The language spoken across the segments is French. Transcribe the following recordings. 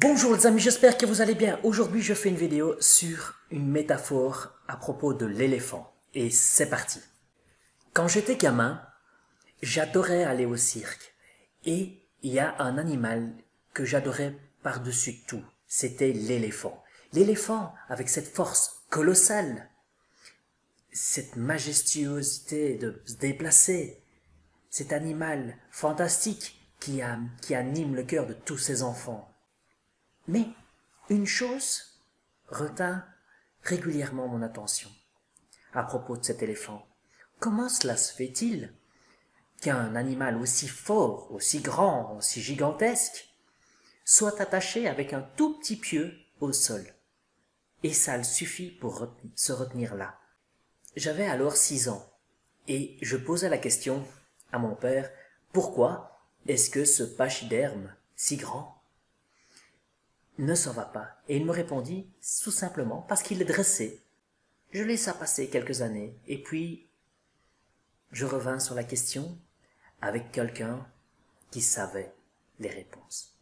Bonjour les amis, j'espère que vous allez bien. Aujourd'hui, je fais une vidéo sur une métaphore à propos de l'éléphant. Et c'est parti. Quand j'étais gamin, j'adorais aller au cirque. Et il y a un animal que j'adorais par-dessus tout. C'était l'éléphant. L'éléphant, avec cette force colossale, cette majestuosité de se déplacer, cet animal fantastique qui anime le cœur de tous ses enfants. Mais une chose retint régulièrement mon attention à propos de cet éléphant. Comment cela se fait-il qu'un animal aussi fort, aussi grand, aussi gigantesque, soit attaché avec un tout petit pieu au sol? Et ça le suffit pour se retenir là. J'avais alors 6 ans et je posais la question à mon père, pourquoi est-ce que ce pachyderme si grand ne s'en va pas? Et il me répondit tout simplement parce qu'il est dressé. Je laissa passer quelques années et puis je revins sur la question avec quelqu'un qui savait les réponses.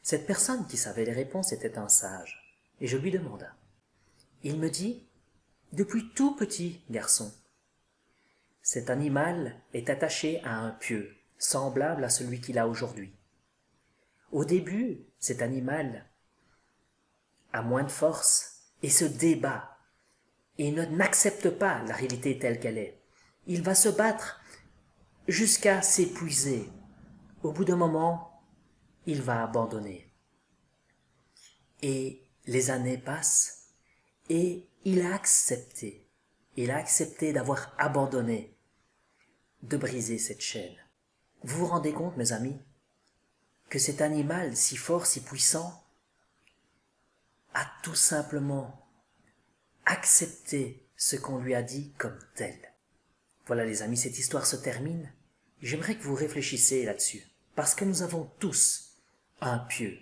Cette personne qui savait les réponses était un sage et je lui demanda. Il me dit, depuis tout petit garçon, cet animal est attaché à un pieu semblable à celui qu'il a aujourd'hui. Au début, cet animal a moins de force et se débat et n'accepte pas la réalité telle qu'elle est. Il va se battre jusqu'à s'épuiser. Au bout d'un moment, il va abandonner. Et les années passent et il a accepté d'avoir abandonné, de briser cette chaîne. Vous vous rendez compte, mes amis, que cet animal si fort, si puissant, a tout simplement accepté ce qu'on lui a dit comme tel. Voilà les amis, cette histoire se termine. J'aimerais que vous réfléchissiez là-dessus, parce que nous avons tous un pieu.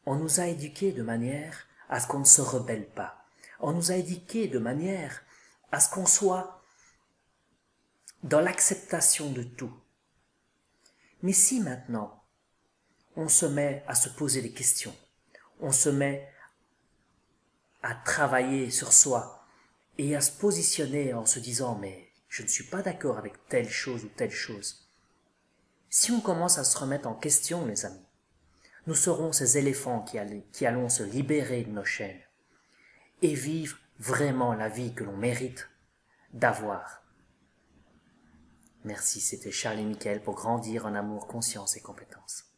On nous a éduqués de manière à ce qu'on ne se rebelle pas. On nous a éduqués de manière à ce qu'on soit dans l'acceptation de tout. Mais si maintenant, on se met à se poser des questions, on se met à travailler sur soi et à se positionner en se disant « mais je ne suis pas d'accord avec telle chose ou telle chose ». Si on commence à se remettre en question, les amis, nous serons ces éléphants qui allons se libérer de nos chaînes et vivre vraiment la vie que l'on mérite d'avoir. Merci, c'était Charles et Mickaël pour grandir en amour, conscience et compétence.